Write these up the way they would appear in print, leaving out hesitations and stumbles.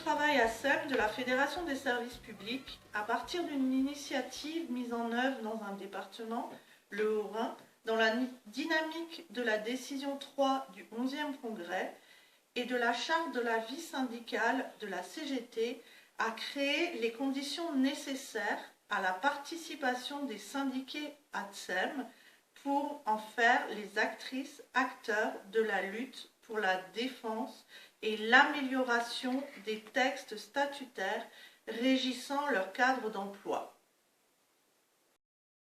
travail ASEM de la Fédération des services publics, à partir d'une initiative mise en œuvre dans un département, le Haut-Rhin, dans la dynamique de la décision 3 du 11e congrès et de la charte de la vie syndicale de la CGT, a créé les conditions nécessaires à la participation des syndiqués ATSEM pour en faire les actrices, acteurs de la lutte pour la défense et l'amélioration des textes statutaires régissant leur cadre d'emploi.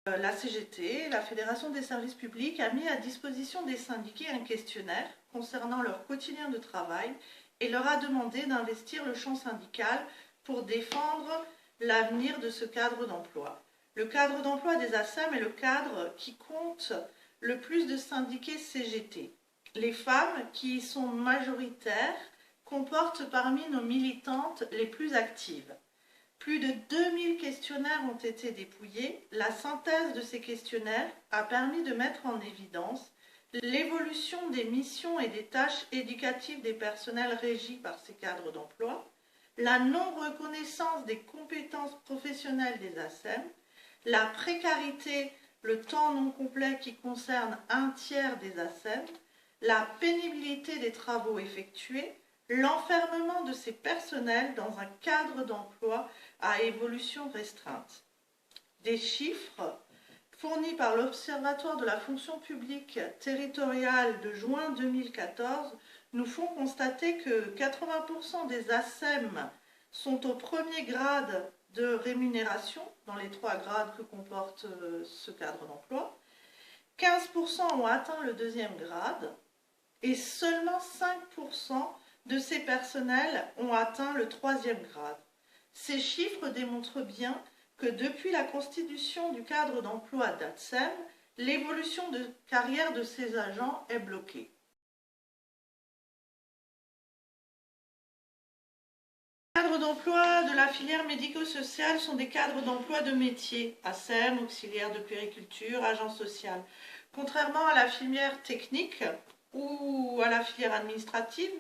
La CGT, la Fédération des services publics, a mis à disposition des syndiqués un questionnaire concernant leur quotidien de travail et leur a demandé d'investir le champ syndical pour défendre l'avenir de ce cadre d'emploi. Le cadre d'emploi des ASEM est le cadre qui compte le plus de syndiqués CGT. Les femmes, qui y sont majoritaires, comportent parmi nos militantes les plus actives. Plus de 2000 questionnaires ont été dépouillés. La synthèse de ces questionnaires a permis de mettre en évidence l'évolution des missions et des tâches éducatives des personnels régis par ces cadres d'emploi, la non-reconnaissance des compétences professionnelles des ASEM, la précarité, le temps non complet qui concerne un tiers des ASEM, la pénibilité des travaux effectués, l'enfermement de ces personnels dans un cadre d'emploi à évolution restreinte. Des chiffres fournis par l'Observatoire de la fonction publique territoriale de juin 2014 nous font constater que 80% des ASEM sont au premier grade de rémunération, dans les 3 grades que comporte ce cadre d'emploi, 15% ont atteint le 2e grade, et seulement 5% de ces personnels ont atteint le 3e grade. Ces chiffres démontrent bien que depuis la constitution du cadre d'emploi d'ATSEM, l'évolution de carrière de ces agents est bloquée. Les cadres d'emploi de la filière médico-sociale sont des cadres d'emploi de métier, ASEM, auxiliaire de puériculture, agent social. Contrairement à la filière technique ou à la filière administrative,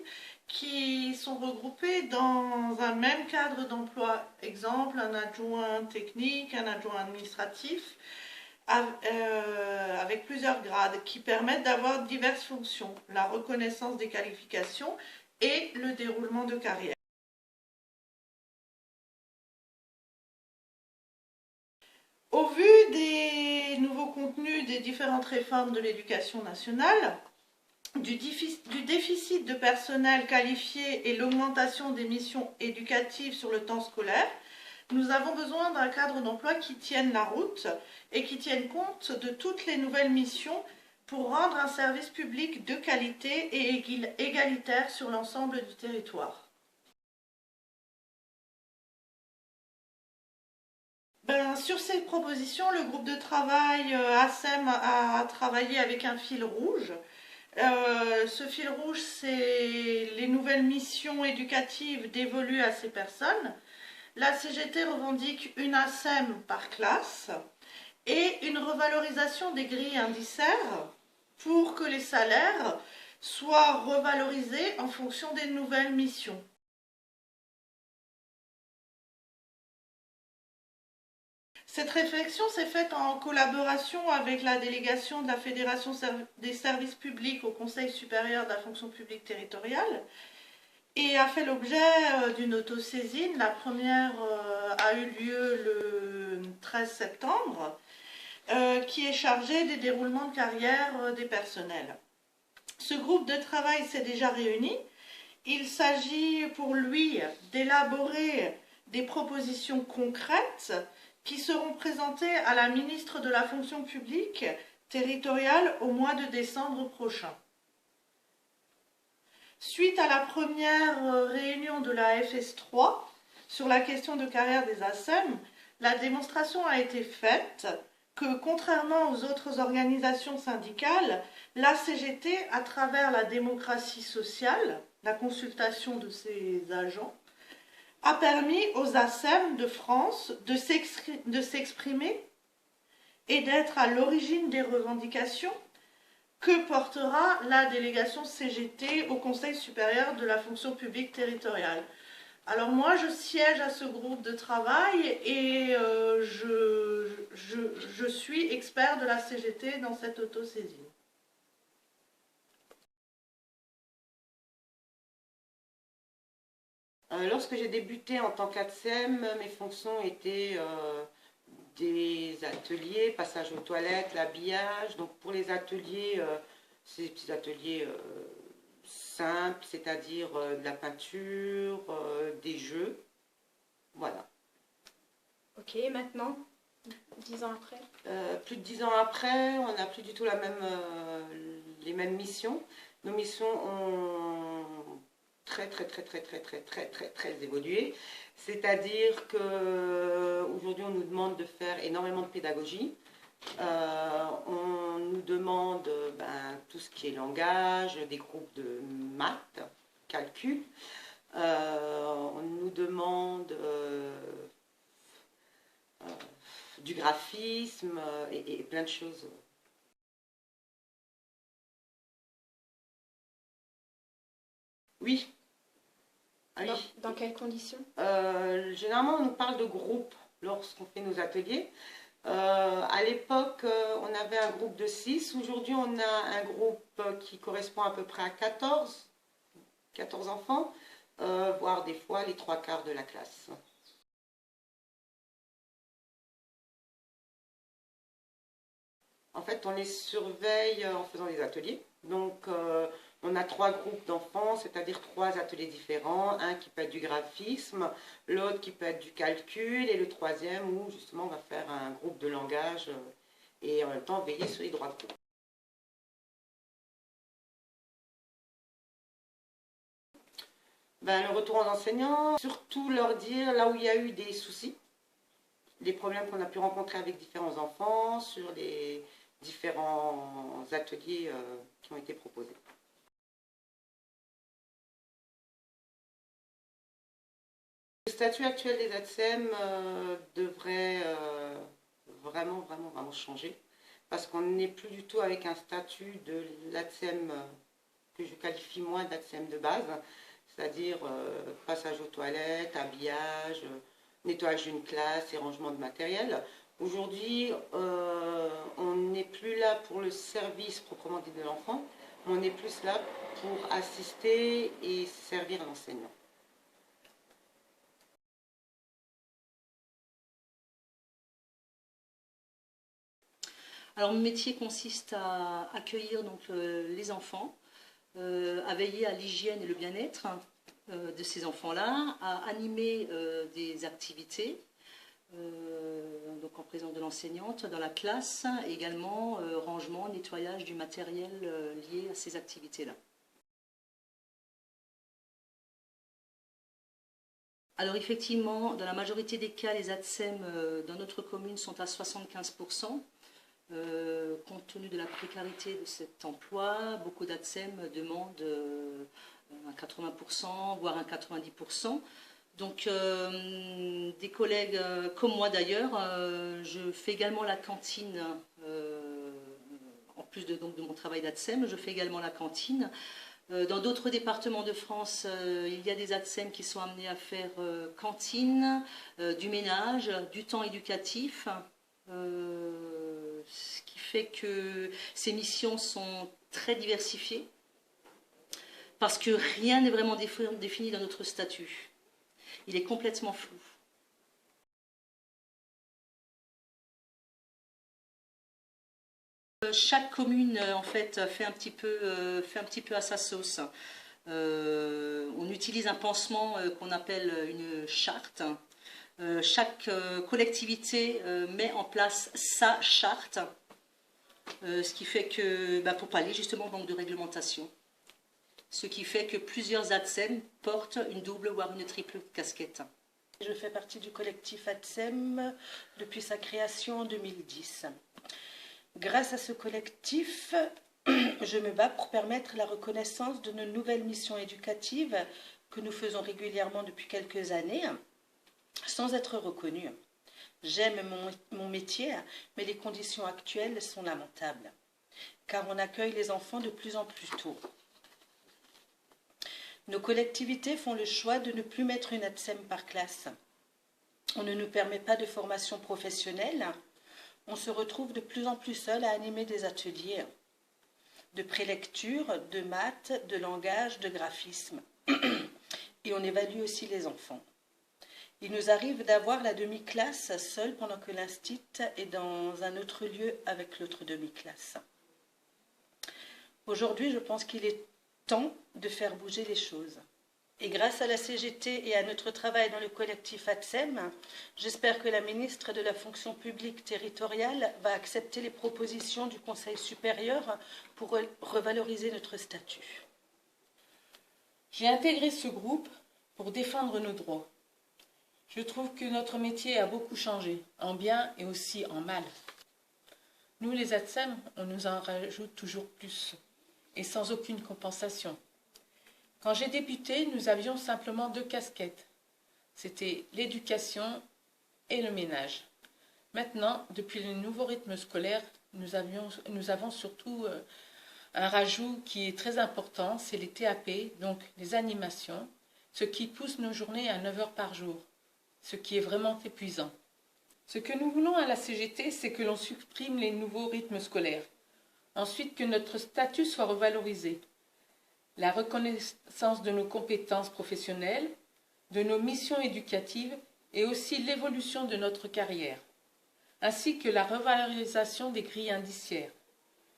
qui sont regroupés dans un même cadre d'emploi. Exemple, un adjoint technique, un adjoint administratif, avec plusieurs grades qui permettent d'avoir diverses fonctions, la reconnaissance des qualifications et le déroulement de carrière. Au vu des nouveaux contenus des différentes réformes de l'éducation nationale, du déficit de personnel qualifié et l'augmentation des missions éducatives sur le temps scolaire, nous avons besoin d'un cadre d'emploi qui tienne la route et qui tienne compte de toutes les nouvelles missions pour rendre un service public de qualité et égalitaire sur l'ensemble du territoire. Sur ces propositions, le groupe de travail ASEM a travaillé avec un fil rouge. Ce fil rouge, c'est les nouvelles missions éducatives dévolues à ces personnes. La CGT revendique une ASEM par classe et une revalorisation des grilles indiciaires pour que les salaires soient revalorisés en fonction des nouvelles missions. Cette réflexion s'est faite en collaboration avec la délégation de la Fédération des services publics au Conseil supérieur de la fonction publique territoriale et a fait l'objet d'une autosaisine. La première a eu lieu le 13 septembre, qui est chargée des déroulements de carrière des personnels. Ce groupe de travail s'est déjà réuni. Il s'agit pour lui d'élaborer des propositions concrètes qui seront présentées à la ministre de la fonction publique territoriale au mois de décembre prochain. Suite à la première réunion de la FS3 sur la question de carrière des ASEM, la démonstration a été faite que, contrairement aux autres organisations syndicales, la CGT, à travers la démocratie sociale, la consultation de ses agents, a permis aux ASEM de France de s'exprimer et d'être à l'origine des revendications que portera la délégation CGT au Conseil supérieur de la fonction publique territoriale. Alors moi, je siège à ce groupe de travail et je suis expert de la CGT dans cette autosaisine. Lorsque j'ai débuté en tant qu'ATSEM, mes fonctions étaient des ateliers, passage aux toilettes, l'habillage. Donc pour les ateliers, c'est des petits ateliers simples, c'est-à-dire de la peinture, des jeux. Voilà. Ok, maintenant, 10 ans après? Plus de 10 ans après, on n'a plus du tout les mêmes missions. Nos missions ont très évolué. C'est-à-dire qu'aujourd'hui, on nous demande de faire énormément de pédagogie. On nous demande tout ce qui est langage, des groupes de maths, calcul. On nous demande du graphisme et plein de choses. Oui. Ah oui. Dans quelles conditions? Généralement, on nous parle de groupe lorsqu'on fait nos ateliers. À l'époque, on avait un groupe de 6. Aujourd'hui, on a un groupe qui correspond à peu près à 14 enfants, voire des fois les 3/4 de la classe. En fait, on les surveille en faisant des ateliers. Donc, on a 3 groupes d'enfants, c'est-à-dire 3 ateliers différents. Un qui peut être du graphisme, l'autre qui peut être du calcul, et le troisième où justement on va faire un groupe de langage et en même temps veiller sur les droits de groupe. Le retour aux enseignants, surtout leur dire là où il y a eu des soucis, les problèmes qu'on a pu rencontrer avec différents enfants, sur les différents ateliers qui ont été proposés. Le statut actuel des ATSEM devrait vraiment changer, parce qu'on n'est plus du tout avec un statut de l'ATSEM que je qualifie moi d'ATSEM de base, c'est-à-dire passage aux toilettes, habillage, nettoyage d'une classe et rangement de matériel. Aujourd'hui, on n'est plus là pour le service proprement dit de l'enfant, mais on est plus là pour assister et servir l'enseignant. Alors, mon métier consiste à accueillir donc, les enfants, à veiller à l'hygiène et le bien-être de ces enfants-là, à animer des activités, donc en présence de l'enseignante dans la classe, et également rangement, nettoyage du matériel lié à ces activités-là. Alors effectivement, dans la majorité des cas, les ATSEM dans notre commune sont à 75%. Compte tenu de la précarité de cet emploi, beaucoup d'ATSEM demandent un 80%, voire un 90%. Donc, des collègues comme moi d'ailleurs, je fais également la cantine, en plus de mon travail d'ATSEM, je fais également la cantine. Dans d'autres départements de France, il y a des ATSEM qui sont amenés à faire cantine, du ménage, du temps éducatif. Ce qui fait que ces missions sont très diversifiées parce que rien n'est vraiment défini dans notre statut. Il est complètement flou. Chaque commune en fait fait un petit peu à sa sauce. On utilise un pansement qu'on appelle une charte. Chaque collectivité met en place sa charte, ce qui fait que, pour pallier justement au manque de réglementation, ce qui fait que plusieurs ATSEM portent une double voire une triple casquette. Je fais partie du collectif ATSEM depuis sa création en 2010. Grâce à ce collectif, je me bats pour permettre la reconnaissance de nos nouvelles missions éducatives que nous faisons régulièrement depuis quelques années, sans être reconnus. J'aime mon métier, mais les conditions actuelles sont lamentables, car on accueille les enfants de plus en plus tôt. Nos collectivités font le choix de ne plus mettre une ATSEM par classe. On ne nous permet pas de formation professionnelle. On se retrouve de plus en plus seul à animer des ateliers de prélecture, de maths, de langage, de graphisme. Et on évalue aussi les enfants. Il nous arrive d'avoir la demi-classe seule pendant que l'instit est dans un autre lieu avec l'autre demi-classe. Aujourd'hui, je pense qu'il est temps de faire bouger les choses. Et grâce à la CGT et à notre travail dans le collectif ATSEM, j'espère que la ministre de la fonction publique territoriale va accepter les propositions du Conseil supérieur pour revaloriser notre statut. J'ai intégré ce groupe pour défendre nos droits. Je trouve que notre métier a beaucoup changé, en bien et aussi en mal. Nous, les ATSEM, on nous en rajoute toujours plus, et sans aucune compensation. Quand j'ai débuté, nous avions simplement 2 casquettes. C'était l'éducation et le ménage. Maintenant, depuis le nouveau rythme scolaire, nous avons surtout un rajout qui est très important, c'est les TAP, donc les animations, ce qui pousse nos journées à 9 heures par jour, ce qui est vraiment épuisant. Ce que nous voulons à la CGT, c'est que l'on supprime les nouveaux rythmes scolaires. Ensuite, que notre statut soit revalorisé. La reconnaissance de nos compétences professionnelles, de nos missions éducatives et aussi l'évolution de notre carrière, ainsi que la revalorisation des grilles indiciaires,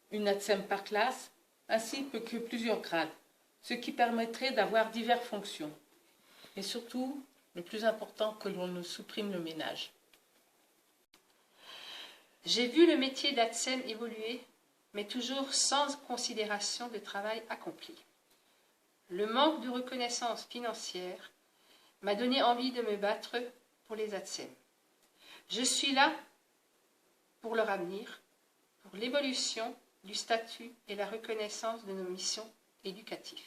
une ATSEM par classe, ainsi que plusieurs grades, ce qui permettrait d'avoir diverses fonctions. Et surtout, le plus important, que l'on nous supprime le ménage. J'ai vu le métier d'ATSEM évoluer, mais toujours sans considération de travail accompli. Le manque de reconnaissance financière m'a donné envie de me battre pour les ATSEM. Je suis là pour leur avenir, pour l'évolution du statut et la reconnaissance de nos missions éducatives.